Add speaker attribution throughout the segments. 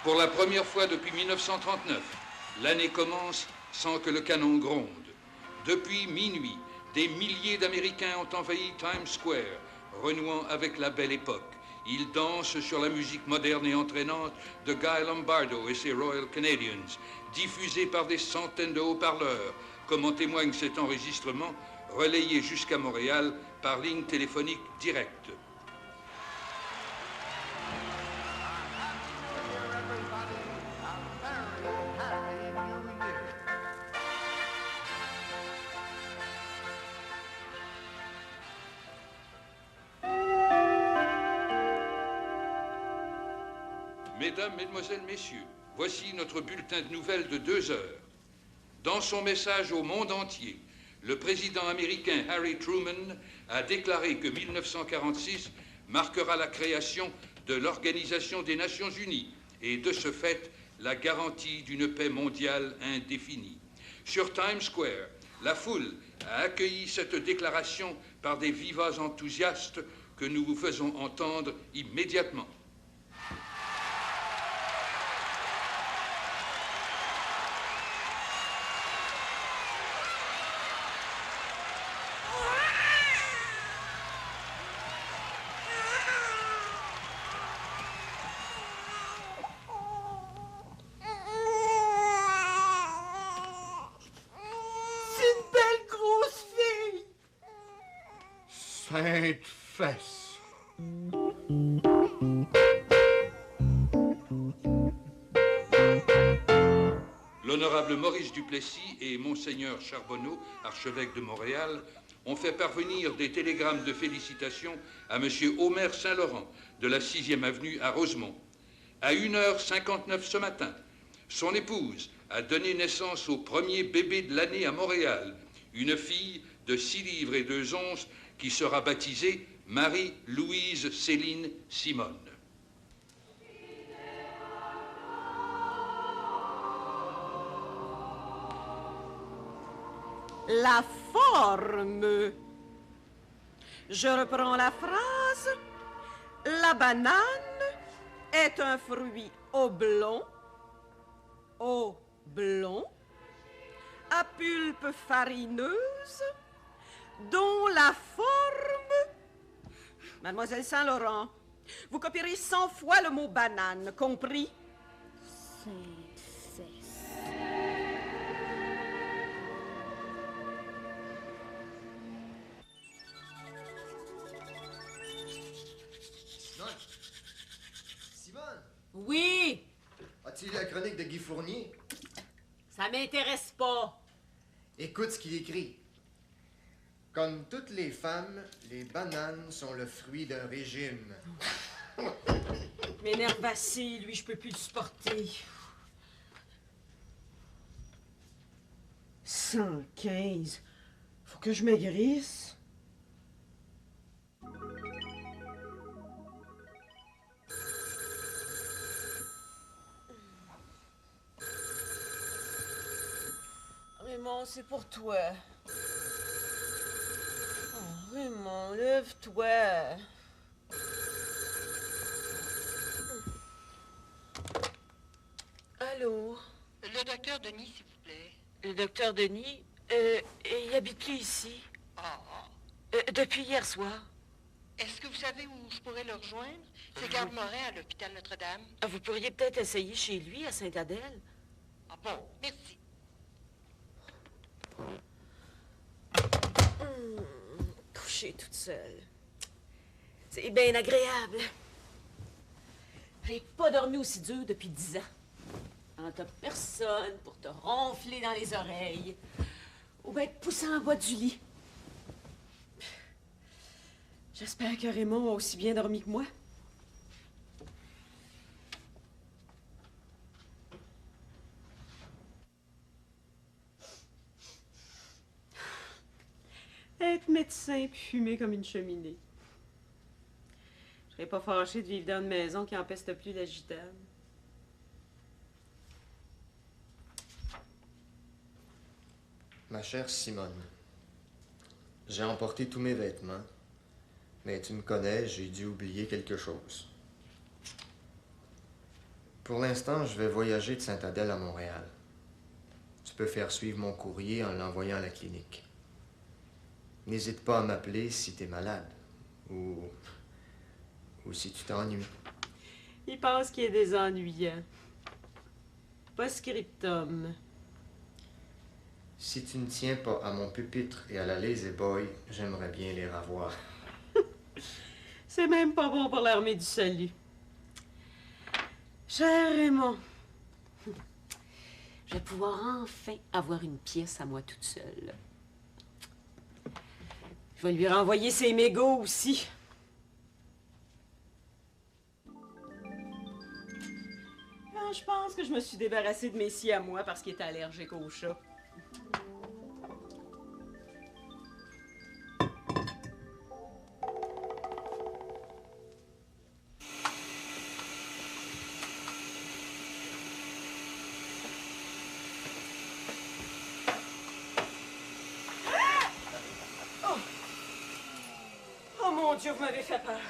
Speaker 1: Pour la première fois depuis 1939, l'année commence sans que le canon gronde. Depuis minuit, des milliers d'Américains ont envahi Times Square, renouant avec la belle époque. Ils dansent sur la musique moderne et entraînante de Guy Lombardo et ses Royal Canadians, diffusée par des centaines de haut-parleurs, comme en témoigne cet enregistrement, relayé jusqu'à Montréal par ligne téléphonique directe. Mesdames, Mesdemoiselles, Messieurs, voici notre bulletin de nouvelles de 2 heures. Dans son message au monde entier, le président américain Harry Truman a déclaré que 1946 marquera la création de l'Organisation des Nations Unies et de ce fait la garantie d'une paix mondiale indéfinie. Sur Times Square, la foule a accueilli cette déclaration par des vivas enthousiastes que nous vous faisons entendre immédiatement.
Speaker 2: Sainte fesse.
Speaker 1: L'honorable Maurice Duplessis et Monseigneur Charbonneau, archevêque de Montréal, ont fait parvenir des télégrammes de félicitations à Monsieur Omer Saint-Laurent de la 6e avenue à Rosemont. À 1h59 ce matin, son épouse a donné naissance au premier bébé de l'année à Montréal, une fille de 6 livres et 2 onces qui sera baptisée Marie-Louise Céline Simone.
Speaker 3: La forme. Je reprends la phrase. La banane est un fruit oblong, à pulpe farineuse, dont la forme... Mademoiselle Saint-Laurent, vous copierez 100 fois le mot banane, compris?
Speaker 4: Simone!
Speaker 3: Oui!
Speaker 4: As-tu lu la chronique de Guy Fournier?
Speaker 3: Ça m'intéresse pas.
Speaker 4: Écoute ce qu'il écrit. Comme toutes les femmes, les bananes sont le fruit d'un régime.
Speaker 3: M'énerve assez, lui, je peux plus le supporter. 115. Faut que je maigrisse. Raymond, c'est pour toi. Oh, Raymond, lève-toi. Allô?
Speaker 5: Le docteur Denis, s'il vous plaît.
Speaker 3: Le docteur Denis, il habite plus ici.
Speaker 5: Ah.
Speaker 3: Depuis hier soir.
Speaker 5: Est-ce que vous savez où je pourrais le rejoindre? C'est Garde Morin à l'hôpital Notre-Dame.
Speaker 3: Vous pourriez peut-être essayer chez lui, à Sainte-Adèle.
Speaker 5: Ah bon, merci.
Speaker 3: Coucher toute seule. C'est bien agréable. J'ai pas dormi aussi dur depuis 10 ans. Quand t'as personne pour te ronfler dans les oreilles. Ou bien te pousser en bas du lit. J'espère que Raymond a aussi bien dormi que moi. Être médecin puis fumer comme une cheminée. Je serais pas fâchée de vivre dans une maison qui empeste plus la gitane.
Speaker 4: Ma chère Simone, j'ai emporté tous mes vêtements, mais tu me connais, j'ai dû oublier quelque chose. Pour l'instant, je vais voyager de Sainte-Adèle à Montréal. Tu peux faire suivre mon courrier en l'envoyant à la clinique. N'hésite pas à m'appeler si t'es malade. Ou si tu t'ennuies.
Speaker 3: Il pense qu'il est désennuyant. Post-scriptum.
Speaker 4: Si tu ne tiens pas à mon pupitre et à la Lazy Boy, j'aimerais bien les revoir.
Speaker 3: C'est même pas bon pour l'armée du salut. Cher Raymond, je vais pouvoir enfin avoir une pièce à moi toute seule. Je vais lui renvoyer ses mégots aussi. Ah, je pense que je me suis débarrassée de mes scies à moi parce qu'il était allergique aux chats. Oh mon Dieu, vous m'avez fait peur.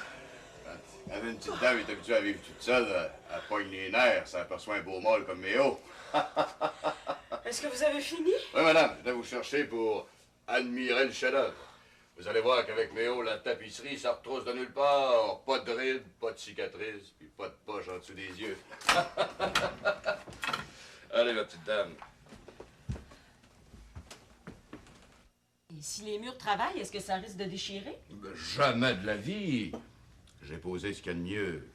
Speaker 6: Avait une petite dame est habituée à vivre toute seule, elle pogne les nerfs, ça aperçoit un beau mâle comme Méo.
Speaker 3: Est-ce que vous avez fini?
Speaker 6: Oui, madame, je vais vous chercher pour admirer le chef-d'œuvre. Vous allez voir qu'avec Méo, la tapisserie, ça retrousse de nulle part. Pas de rides, pas de cicatrices, puis pas de poche en dessous des yeux. Allez, ma petite dame.
Speaker 3: Et si les murs travaillent, est-ce que ça risque de déchirer?
Speaker 6: Ben, jamais de la vie. J'ai posé ce qu'il y a de mieux.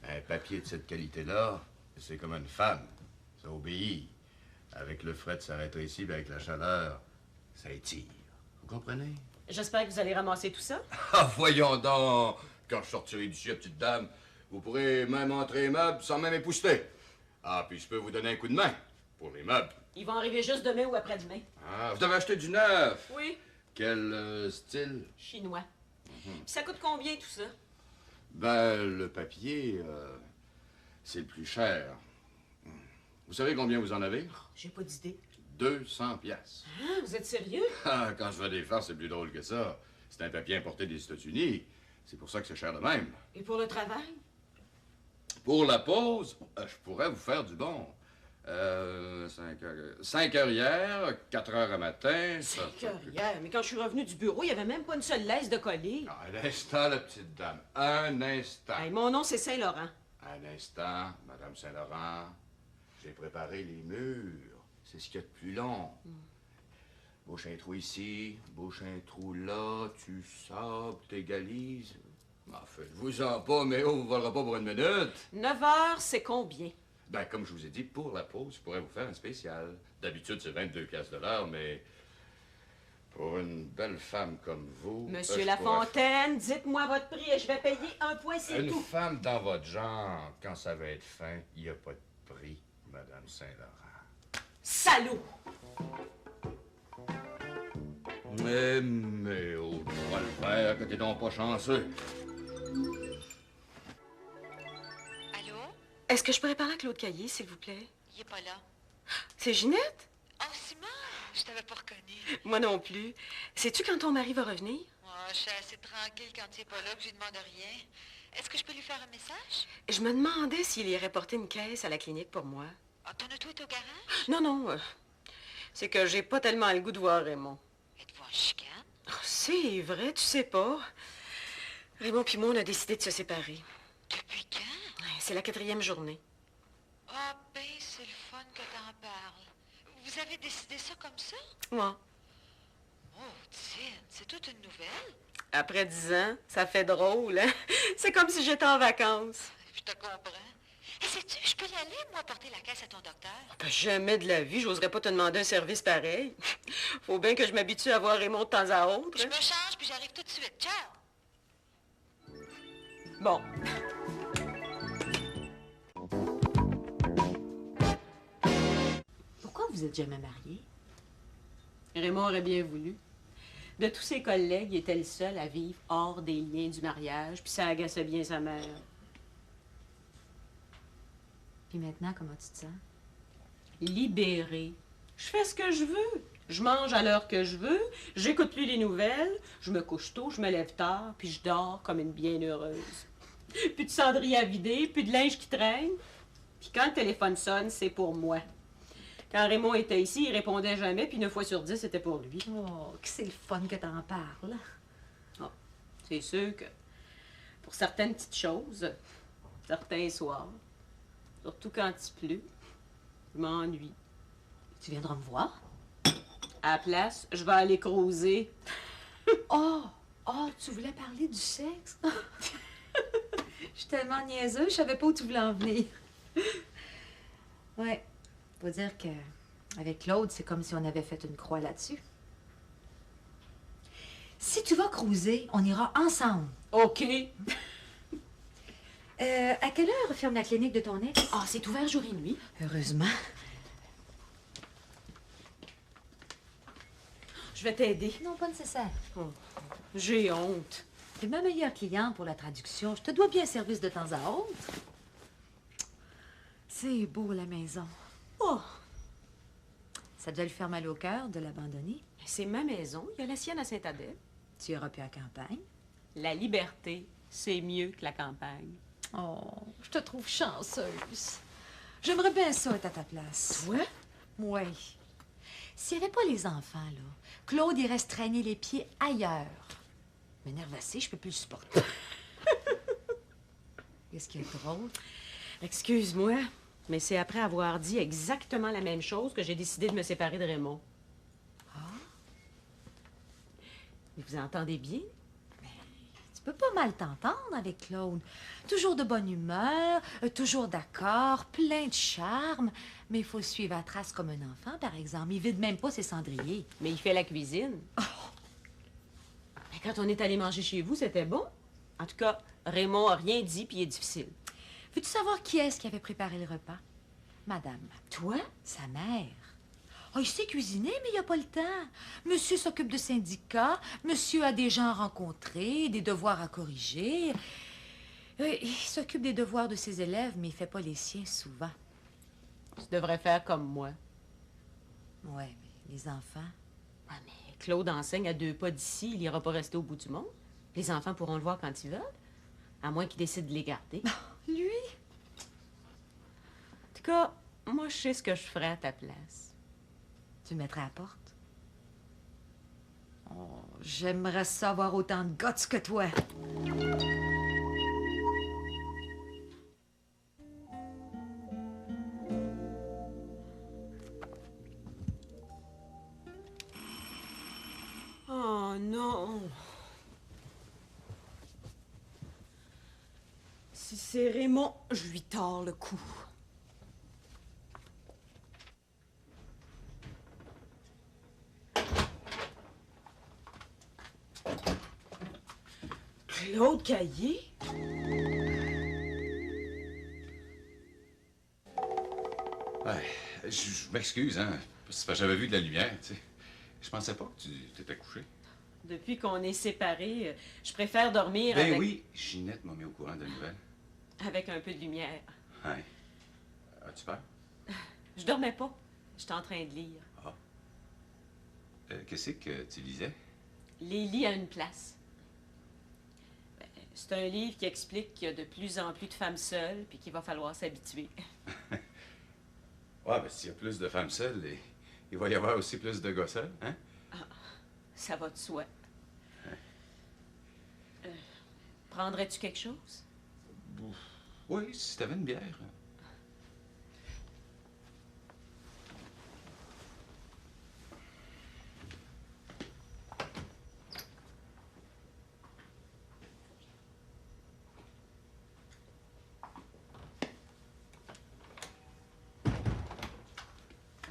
Speaker 6: Un papier de cette qualité-là, c'est comme une femme. Ça obéit. Avec le fret, ça rétrécit, puis avec la chaleur, ça étire. Vous comprenez?
Speaker 3: J'espère que vous allez ramasser tout ça.
Speaker 6: Ah, voyons donc! Quand je sortirai d'ici, petite dame, vous pourrez même entrer les meubles sans même épousseter. Ah, puis je peux vous donner un coup de main pour les meubles.
Speaker 3: Ils vont arriver juste demain ou après-demain.
Speaker 6: Ah, vous devez acheter du neuf.
Speaker 3: Oui.
Speaker 6: Quel style?
Speaker 3: Chinois. Puis ça coûte combien tout ça?
Speaker 6: Ben, le papier, c'est le plus cher. Vous savez combien vous en avez?
Speaker 3: J'ai pas d'idée.
Speaker 6: 200 piastres.
Speaker 3: Ah, vous êtes sérieux?
Speaker 6: Ah, quand je vais des farces, c'est plus drôle que ça. C'est un papier importé des États-Unis. C'est pour ça que c'est cher de même.
Speaker 3: Et pour le travail?
Speaker 6: Pour la pause, je pourrais vous faire du bon. 5 heures hier, 4 heures à matin.
Speaker 3: 5 heures hier. Mais quand je suis revenu du bureau, il n'y avait même pas une seule laisse de coller.
Speaker 6: Ah, un instant, la petite dame. Un instant.
Speaker 3: Hey, mon nom, c'est Saint-Laurent.
Speaker 6: Un instant, Madame Saint-Laurent. J'ai préparé les murs. C'est ce qu'il y a de plus long. Bouche un trou ici, bouche un trou là, tu sabres, t'égalises. Ah, faites-vous-en pas, mais on vous volera pas pour une minute.
Speaker 3: 9 heures, c'est combien?
Speaker 6: Ben, comme je vous ai dit, pour la pause, je pourrais vous faire un spécial. D'habitude, c'est 22 piastres de l'heure, mais pour une belle femme comme vous...
Speaker 3: Monsieur
Speaker 6: je
Speaker 3: Lafontaine, dites-moi votre prix et je vais payer un point, c'est
Speaker 6: Une
Speaker 3: tout.
Speaker 6: femme dans votre genre, quand ça va être fin, il n'y a pas de prix, Madame Saint-Laurent.
Speaker 3: Salaud!
Speaker 6: Mais au droit le faire, que t'es donc pas chanceux.
Speaker 5: Allô?
Speaker 3: Est-ce que je pourrais parler à Claude Caillé, s'il vous plaît?
Speaker 5: Il est pas là.
Speaker 3: C'est Ginette?
Speaker 5: Oh, Simon! Je t'avais pas reconnu.
Speaker 3: Moi non plus. Sais-tu quand ton mari va revenir?
Speaker 5: Oh, je suis assez tranquille quand il est pas là, que je lui demande rien. Est-ce que je peux lui faire un message?
Speaker 3: Je me demandais s'il irait porter une caisse à la clinique pour moi.
Speaker 5: Ah, ton auto est au garage?
Speaker 3: Non, non. C'est que j'ai pas tellement le goût de voir Raymond.
Speaker 5: Êtes-vous en chicane?
Speaker 3: Oh, c'est vrai, tu sais pas. Raymond puis moi, on a décidé de se séparer.
Speaker 5: Depuis quand?
Speaker 3: Ouais, c'est la 4e journée.
Speaker 5: Ah, ben, c'est le fun que t'en parles. Vous avez décidé ça comme ça?
Speaker 3: Moi.
Speaker 5: Oh, tiens, c'est toute une nouvelle.
Speaker 3: Après 10 ans, ça fait drôle, hein? C'est comme si j'étais en vacances.
Speaker 5: Je te comprends. Et sais-tu, je peux y aller, moi, porter la caisse à ton docteur?
Speaker 3: Ben, jamais de la vie, j'oserais pas te demander un service pareil. Faut bien que je m'habitue à voir Raymond de temps à autre.
Speaker 5: Je
Speaker 3: hein.
Speaker 5: me change, puis j'arrive tout de suite. Ciao!
Speaker 3: Bon. Pourquoi vous êtes jamais marié? Raymond aurait bien voulu. De tous ses collègues, il était le seul à vivre hors des liens du mariage, puis ça agaçait bien sa mère.
Speaker 7: Puis maintenant, comment tu te sens?
Speaker 3: Libérée. Je fais ce que je veux. Je mange à l'heure que je veux, j'écoute plus les nouvelles, je me couche tôt, je me lève tard, puis je dors comme une bienheureuse. Plus de cendrier à vider, plus de linge qui traîne. Puis quand le téléphone sonne, c'est pour moi. Quand Raymond était ici, il répondait jamais, puis 9 fois sur 10, c'était pour lui.
Speaker 7: Oh, que c'est le fun que t'en parles.
Speaker 3: Ah, c'est sûr que pour certaines petites choses, certains soirs, surtout quand il pleut, je m'ennuie.
Speaker 7: Tu viendras me voir?
Speaker 3: À la place, je vais aller creuser.
Speaker 7: Oh! Oh, tu voulais parler du sexe? Je suis tellement niaiseuse, je savais pas où tu voulais en venir. Ouais, faut dire que avec Claude, c'est comme si on avait fait une croix là-dessus. Si tu vas cruiser, on ira ensemble.
Speaker 3: OK.
Speaker 7: À quelle heure ferme la clinique de ton ex?
Speaker 3: Ah, c'est ouvert jour et nuit.
Speaker 7: Heureusement.
Speaker 3: Je vais t'aider.
Speaker 7: Non, pas nécessaire.
Speaker 3: J'ai honte.
Speaker 7: T'es ma meilleure cliente pour la traduction. Je te dois bien service de temps à autre. C'est beau, la maison.
Speaker 3: Oh,
Speaker 7: Ça devait le faire mal au cœur de l'abandonner.
Speaker 3: c'est ma maison. Il y a la sienne à Saint-Adèle.
Speaker 7: Tu iras plus à la campagne.
Speaker 3: La liberté, c'est mieux que la campagne.
Speaker 7: Oh, je te trouve chanceuse. J'aimerais bien ça être à ta place.
Speaker 3: Ouais?
Speaker 7: Oui. S'il n'y avait pas les enfants, là, Claude irait se traîner les pieds ailleurs. M'énerve assez, je peux plus le supporter. Qu'est-ce qui est drôle?
Speaker 3: Excuse-moi, mais c'est après avoir dit exactement la même chose que j'ai décidé de me séparer de Raymond.
Speaker 7: Ah?
Speaker 3: Mais vous entendez bien?
Speaker 7: Tu peux pas mal t'entendre avec Claude. Toujours de bonne humeur, toujours d'accord, plein de charme. Mais il faut le suivre à trace comme un enfant, par exemple. Il vide même pas ses cendriers.
Speaker 3: Mais il fait la cuisine. Mais quand on est allé manger chez vous, c'était bon. En tout cas, Raymond a rien dit, puis il est difficile.
Speaker 7: Veux-tu savoir qui est-ce qui avait préparé le repas? Madame.
Speaker 3: Toi?
Speaker 7: Sa mère. Oh, il sait cuisiner, mais il n'a pas le temps. Monsieur s'occupe de syndicats, monsieur a des gens à rencontrer, des devoirs à corriger. Il s'occupe des devoirs de ses élèves, mais il fait pas les siens souvent.
Speaker 3: Tu devrais faire comme moi.
Speaker 7: Ouais, mais les enfants...
Speaker 3: Ah, mais Claude enseigne à 2 pas d'ici, il n'ira pas rester au bout du monde. Les enfants pourront le voir quand ils veulent, à moins qu'ils décident de les garder.
Speaker 7: Lui?
Speaker 3: En tout cas, moi, je sais ce que je ferais à ta place.
Speaker 7: Tu le mettrais à la porte? Oh, j'aimerais ça avoir autant de guts que toi.
Speaker 3: Oh non! Si c'est Raymond, je lui tords le cou. Claude Caillé?
Speaker 8: Ouais, je m'excuse, hein. C'est parce que j'avais vu de la lumière, tu sais. Je pensais pas que tu t'étais couché.
Speaker 3: Depuis qu'on est séparés, je préfère dormir
Speaker 8: Ben
Speaker 3: avec...
Speaker 8: oui, Ginette m'a mis au courant de la nouvelle.
Speaker 3: avec un peu de lumière.
Speaker 8: Ouais. As-tu peur?
Speaker 3: Je dormais pas. J'étais en train de lire.
Speaker 8: Qu'est-ce que tu lisais?
Speaker 3: Les lits à une place. Ben, c'est un livre qui explique qu'il y a de plus en plus de femmes seules, puis qu'il va falloir s'habituer.
Speaker 8: Ouais, ben s'il y a plus de femmes seules, il va y avoir aussi plus de gars seuls, hein?
Speaker 3: Ça va de soi. Prendrais-tu quelque chose?
Speaker 8: Oui, si t'avais une bière.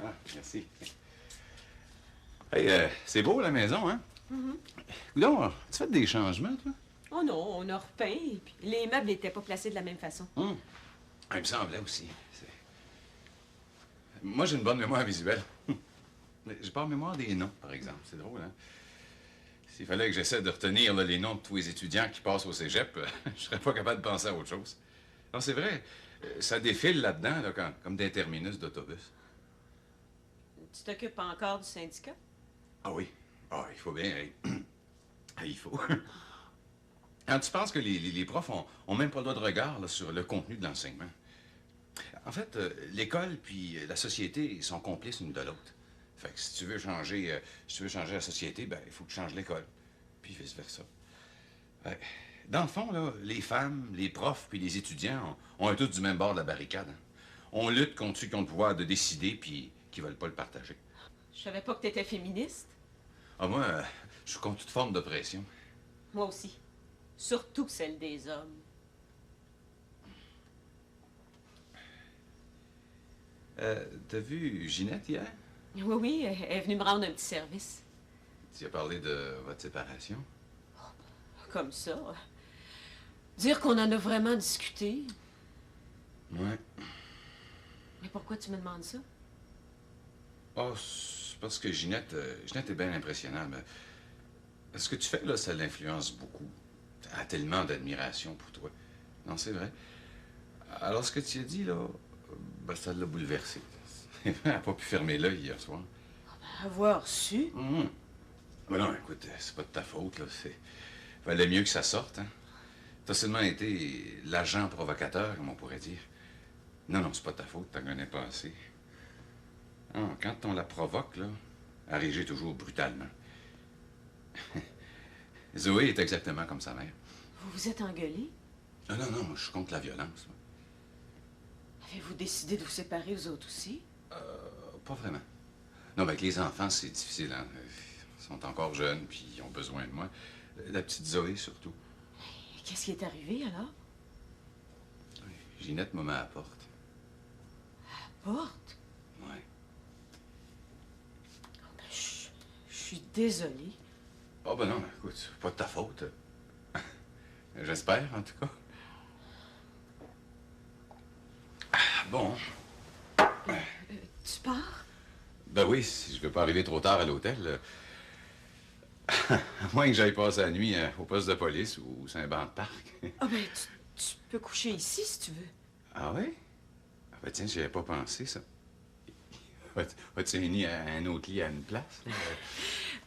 Speaker 8: Ah, merci. Hey, c'est beau la maison, hein? Coudonc, tu fais des changements, toi?
Speaker 3: Oh non, on a repeint, puis les meubles n'étaient pas placés de la même façon.
Speaker 8: Ah, il me semblait aussi. Moi, j'ai une bonne mémoire visuelle. J'ai pas en mémoire des noms, par exemple. C'est drôle, hein? S'il fallait que j'essaie de retenir là, les noms de tous les étudiants qui passent au cégep, je serais pas capable de penser à autre chose. Non, c'est vrai. Ça défile là-dedans, là, comme des terminus d'autobus.
Speaker 3: Tu t'occupes encore du syndicat?
Speaker 8: Ah oui. Ah, il faut bien. Hey. Ah, il faut. Alors, tu penses que les profs ont même pas le droit de regard là, sur le contenu de l'enseignement? En fait, l'école puis la société sont complices l'une de l'autre. Fait que si tu veux changer la société, ben il faut que tu changes l'école. Puis vice-versa. Ouais. Dans le fond, là, les femmes, les profs puis les étudiants, on est tous du même bord de la barricade. Hein. On lutte contre ceux qui ont le pouvoir de décider puis qui veulent pas le partager.
Speaker 3: Je savais pas que t'étais féministe.
Speaker 8: Ah, moi, je suis contre toute forme d'oppression.
Speaker 3: Moi aussi. Surtout celle des hommes.
Speaker 8: T'as vu Ginette hier?
Speaker 3: Oui, oui, elle est venue me rendre un petit service.
Speaker 8: Tu as parlé de votre séparation?
Speaker 3: Comme ça. Dire qu'on en a vraiment discuté.
Speaker 8: Ouais.
Speaker 3: Mais pourquoi tu me demandes ça?
Speaker 8: Oh, c'est parce que Ginette est bien impressionnable. Ce que tu fais, là, ça l'influence beaucoup. Elle a tellement d'admiration pour toi. Non, c'est vrai. Alors, ce que tu as dit, là, ben, ça l'a bouleversé. Elle n'a pas pu fermer l'œil hier soir.
Speaker 3: Avoir su?
Speaker 8: Ben non, écoute, c'est pas de ta faute, là. Fallait mieux que ça sorte, hein. T'as seulement été l'agent provocateur, comme on pourrait dire. Non, non, c'est pas de ta faute, t'en connais pas assez. Non, quand on la provoque, là, elle réagit toujours brutalement. Zoé est exactement comme sa mère.
Speaker 3: Vous vous êtes engueulé?
Speaker 8: Non, non, non, je suis contre la violence. Moi.
Speaker 3: Avez-vous décidé de vous séparer, vous autres aussi?
Speaker 8: Pas vraiment. Non, mais avec les enfants, c'est difficile, hein. Ils sont encore jeunes, puis ils ont besoin de moi. La petite Zoé, surtout.
Speaker 3: Qu'est-ce qui est arrivé, alors?
Speaker 8: Ginette m'a mis à la porte.
Speaker 3: Porte?
Speaker 8: Ouais.
Speaker 3: Oh, ben, je suis désolée.
Speaker 8: Oh, ben non, écoute, c'est pas de ta faute. J'espère, en tout cas. Bon.
Speaker 3: Tu pars?
Speaker 8: Ben oui, si je veux pas arriver trop tard à l'hôtel. À moins que j'aille passer la nuit au poste de police ou sur un banc de parc.
Speaker 3: Ah ben, tu peux coucher ici, si tu veux.
Speaker 8: Ah oui? Ah ben tiens, j'y avais pas pensé, ça. As-tu un autre lit à une place? Là?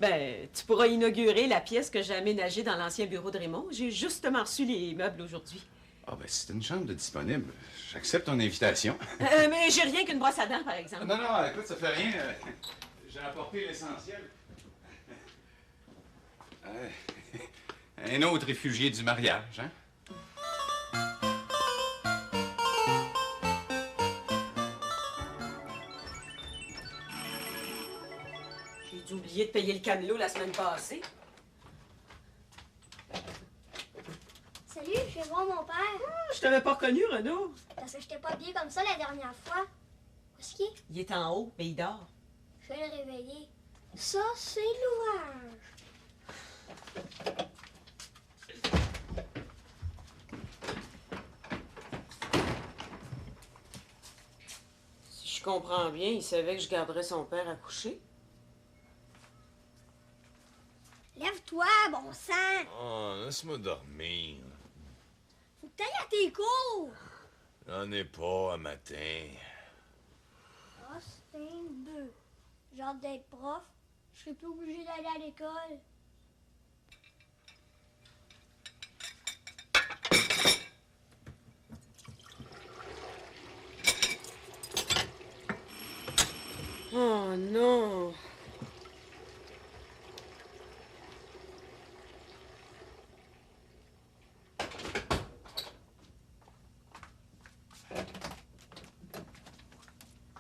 Speaker 3: Ben, tu pourras inaugurer la pièce que j'ai aménagée dans l'ancien bureau de Raymond. J'ai justement reçu les meubles aujourd'hui.
Speaker 8: Ah ben, si t'as une chambre de disponible, j'accepte ton invitation.
Speaker 3: Mais j'ai rien qu'une brosse à dents, par exemple.
Speaker 8: Non, non, écoute, ça fait rien. J'ai apporté l'essentiel. Un autre réfugié du mariage, hein?
Speaker 3: J'ai dû oublier de payer le cannelot la semaine passée.
Speaker 9: Salut, je vais voir mon père.
Speaker 3: Je t'avais pas reconnu, Renaud.
Speaker 9: Parce que je t'ai pas bien comme ça la dernière fois. Où est-ce qu'il est?
Speaker 3: Il est en haut, mais il dort.
Speaker 9: Je vais le réveiller. Ça, c'est l'ouvrage.
Speaker 3: Si je comprends bien, il savait que je garderais son père à coucher.
Speaker 9: Lève-toi, bon sang.
Speaker 10: Oh, laisse-moi dormir.
Speaker 9: Faut que t'ailles à tes cours.
Speaker 10: J'en ai pas à matin.
Speaker 9: Austin 2. J'ai hâte d'être prof. Je serai plus obligé d'aller à l'école.
Speaker 3: Oh non!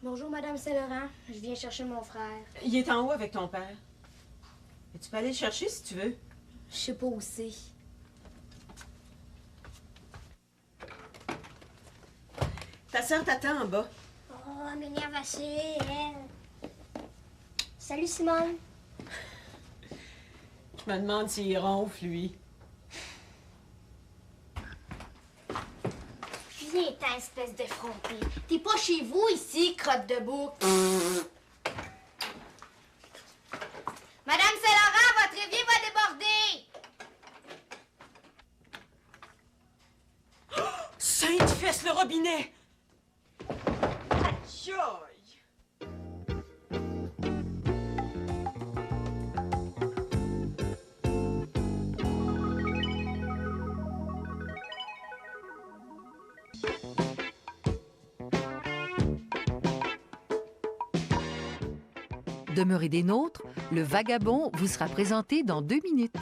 Speaker 9: Bonjour, Madame Saint-Laurent. Je viens chercher mon frère.
Speaker 3: Il est en haut avec ton père. Et tu peux aller le chercher si tu veux.
Speaker 9: Je sais pas où c'est.
Speaker 3: Ta sœur t'attend en bas.
Speaker 9: Oh, elle m'énerve assez, elle. Salut, Simone.
Speaker 3: Je me demande s'il ronfle, lui.
Speaker 9: Viens, espèce d'effronté. T'es pas chez vous ici, crotte de bouc. Madame Saint-Laurent, votre évier va déborder.
Speaker 3: Sainte fesse le robinet! Aïe aïe!
Speaker 11: Demeurez des nôtres, Le Vagabond vous sera présenté dans 2 minutes.